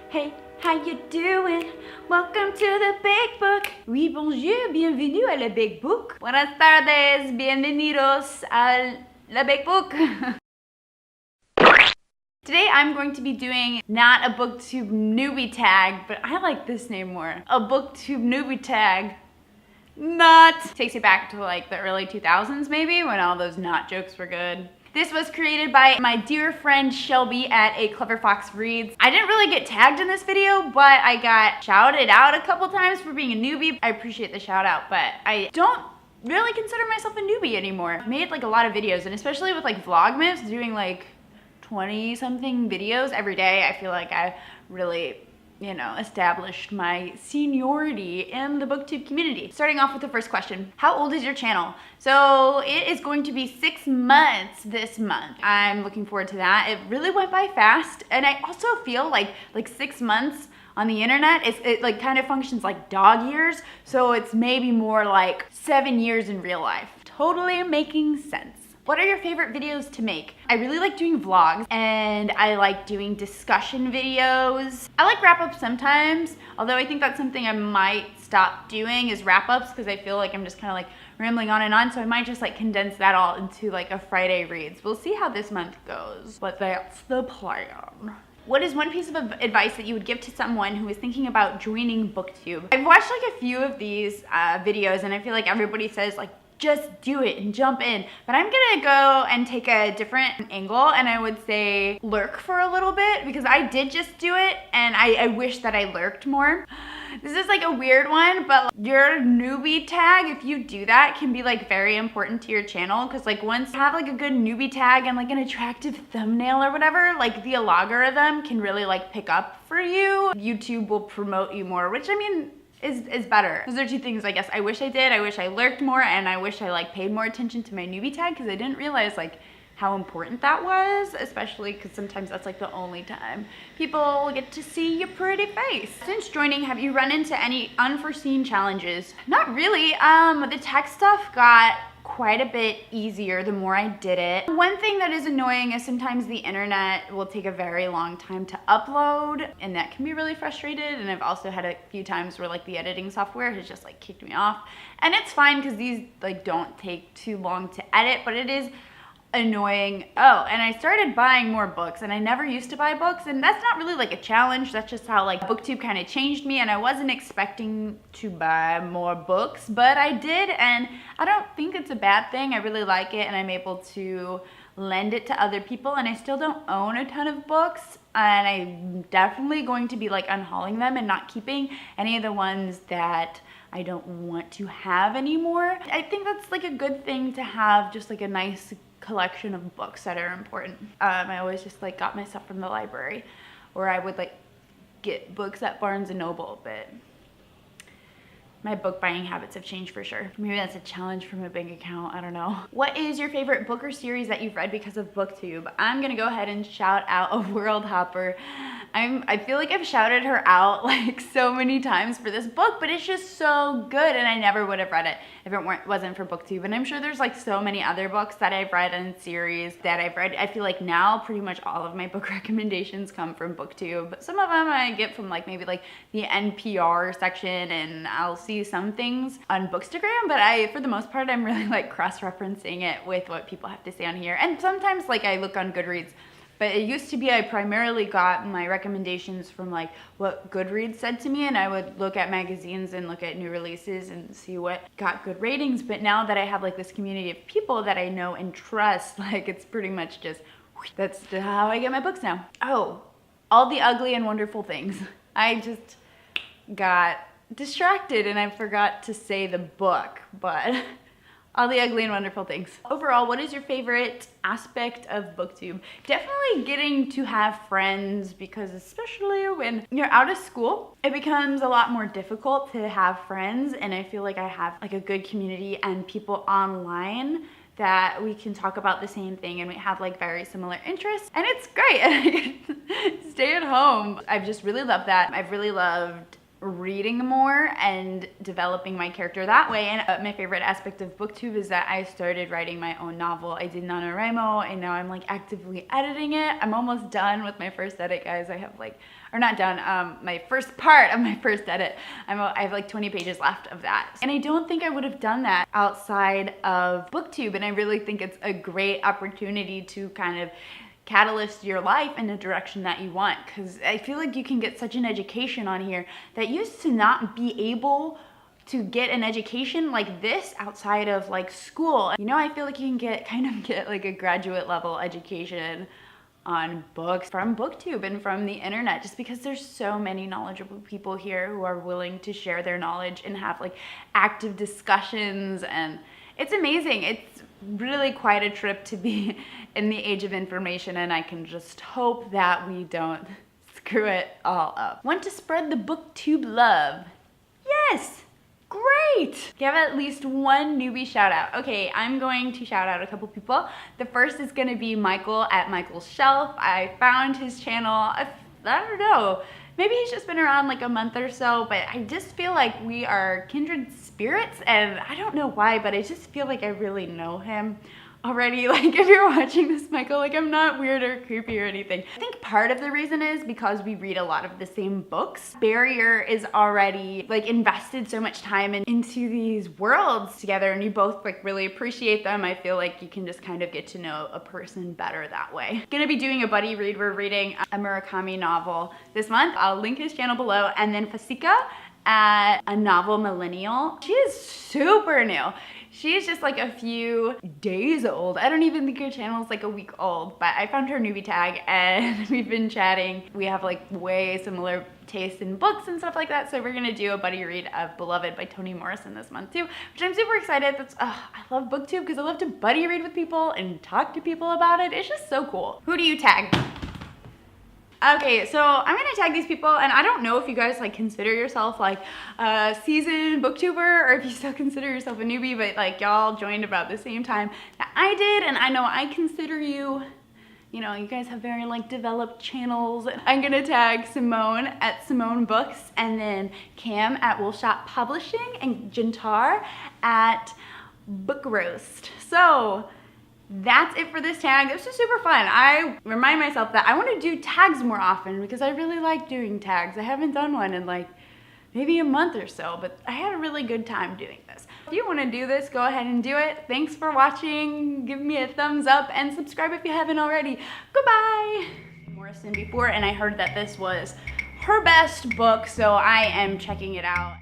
Hey, how you doing? Welcome to the Big Book. Oui, bonjour, bienvenue à la Big Book. Buenas tardes, bienvenidos a la Big Book. Today I'm going to be doing not a BookTube Newbie Tag, but I like this name more. A BookTube Newbie Tag. Not. Takes you back to like the early 2000s maybe, when all those not jokes were good. This was created by my dear friend Shelby at A Clever Fox Reads. I didn't really get tagged in this video, but I got shouted out a couple times for being a newbie. I appreciate the shout out, but I don't really consider myself a newbie anymore. I've made like a lot of videos, and especially with like Vlogmas, doing like 20 something videos every day, I feel like I really, you know, established my seniority in the BookTube community. Starting off with the first question, how old is your channel? So it is going to be 6 months this month. I'm looking forward to that. It really went by fast, and I also feel like 6 months on the internet, it like kind of functions like dog years, so it's maybe more like 7 years in real life. Totally making sense. What are your favorite videos to make? I really like doing vlogs, and I like doing discussion videos. I like wrap-ups sometimes, although I think that's something I might stop doing is wrap-ups, because I feel like I'm just kind of like rambling on and on, so I might just like condense that all into like a Friday Reads. We'll see how this month goes, but that's the plan. What is one piece of advice that you would give to someone who is thinking about joining BookTube? I've watched like a few of these videos, and I feel like everybody says like, just do it and jump in. But I'm gonna go and take a different angle, and I would say lurk for a little bit, because I did just do it, and I wish that I lurked more. This is like a weird one, but your newbie tag, if you do that, can be like very important to your channel, because like once you have like a good newbie tag and like an attractive thumbnail or whatever, like the algorithm can really like pick up for you. YouTube will promote you more, which I mean, is better. Those are two things I guess I wish I did. I wish I lurked more, and I wish I like paid more attention to my newbie tag, because I didn't realize like how important that was, especially because sometimes that's like the only time people get to see your pretty face. Since joining, have you run into any unforeseen challenges? Not really. The tech stuff got quite a bit easier the more I did it. One thing that is annoying is sometimes the internet will take a very long time to upload, and that can be really frustrated. And I've also had a few times where like the editing software has just like kicked me off, and it's fine because these like don't take too long to edit, but it is annoying. Oh, and I started buying more books, and I never used to buy books, and that's not really like a challenge. That's just how like BookTube kind of changed me, and I wasn't expecting to buy more books, but I did, and I don't think it's a bad thing. I really like it, and I'm able to lend it to other people, and I still don't own a ton of books, and I'm definitely going to be like unhauling them and not keeping any of the ones that I don't want to have anymore. I think that's like a good thing to have, just like a nice collection of books that are important. I always just like got my stuff from the library, or I would like get books at Barnes and Noble, but my book buying habits have changed for sure. Maybe that's a challenge for my bank account, I don't know. What is your favorite book or series that you've read because of BookTube? I'm gonna go ahead and shout out A World Hopper. I feel like I've shouted her out like so many times for this book, but it's just so good, and I never would have read it if it wasn't for BookTube. And I'm sure there's like so many other books that I've read and series that I've read. I feel like now pretty much all of my book recommendations come from BookTube. Some of them I get from like maybe like the NPR section, and I'll see some things on Bookstagram, but for the most part, I'm really like cross-referencing it with what people have to say on here. And sometimes like I look on Goodreads, but it used to be I primarily got my recommendations from like what Goodreads said to me, and I would look at magazines and look at new releases and see what got good ratings. But now that I have like this community of people that I know and trust, like it's pretty much just, that's how I get my books now. Oh, All the Ugly and Wonderful Things. I just got distracted and I forgot to say the book, but All the Ugly and Wonderful Things. Overall, what is your favorite aspect of BookTube? Definitely getting to have friends, because especially when you're out of school, it becomes a lot more difficult to have friends, and I feel like I have like a good community and people online that we can talk about the same thing, and we have like very similar interests, and it's great. And I can stay at home. I've just really loved that. I've really loved reading more and developing my character that way. And my favorite aspect of BookTube is that I started writing my own novel. I did NaNoWriMo, and now I'm like actively editing it. I'm almost done with my first edit, guys. I have like or not done, my first part of my first edit. I have like 20 pages left of that. And I don't think I would have done that outside of BookTube, and I really think it's a great opportunity to kind of catalyst your life in the direction that you want, because I feel like you can get such an education on here that used to not be able to get an education like this outside of like school. You know, I feel like you can kind of get like a graduate level education on books from BookTube and from the internet, just because there's so many knowledgeable people here who are willing to share their knowledge and have like active discussions, and it's amazing. It's really quite a trip to be in the age of information, and I can just hope that we don't screw it all up. Want to spread the BookTube love? Yes! Great! Give at least one newbie shout out. Okay, I'm going to shout out a couple people. The first is gonna be Michael at Michael's Shelf. I found his channel, I don't know, maybe he's just been around like a month or so, but I just feel like we are kindred spirits, and I don't know why, but I just feel like I really know him already. Like, if you're watching this, Michael, like, I'm not weird or creepy or anything. I think part of the reason is because we read a lot of the same books. Barrier is already like invested so much time into these worlds together, and you both like really appreciate them. I feel like you can just kind of get to know a person better that way. Gonna be doing a buddy read. We're reading a Murakami novel this month. I'll link his channel below. And then Fasika at a novel Millennial. She is super new. She's just like a few days old. I don't even think her channel is like a week old, but I found her newbie tag and we've been chatting. We have like way similar tastes in books and stuff like that, so we're gonna do a buddy read of Beloved by Toni Morrison this month too, which I'm super excited. I love BookTube because I love to buddy read with people and talk to people about it. It's just so cool. Who do you tag? Okay, so I'm gonna tag these people, and I don't know if you guys like consider yourself like a seasoned booktuber or if you still consider yourself a newbie, but like y'all joined about the same time that I did, and I know I consider you, you know, you guys have very like developed channels. I'm gonna tag Simone at Simone Books, and then Cam at Woolshop Publishing, and Jantar at Book Roast. So that's it for this tag. This was super fun. I remind myself that I want to do tags more often because I really like doing tags. I haven't done one in like maybe a month or so, but I had a really good time doing this. If you want to do this, go ahead and do it. Thanks for watching. Give me a thumbs up and subscribe if you haven't already. Goodbye. Morrison before, and I heard that this was her best book, so I am checking it out.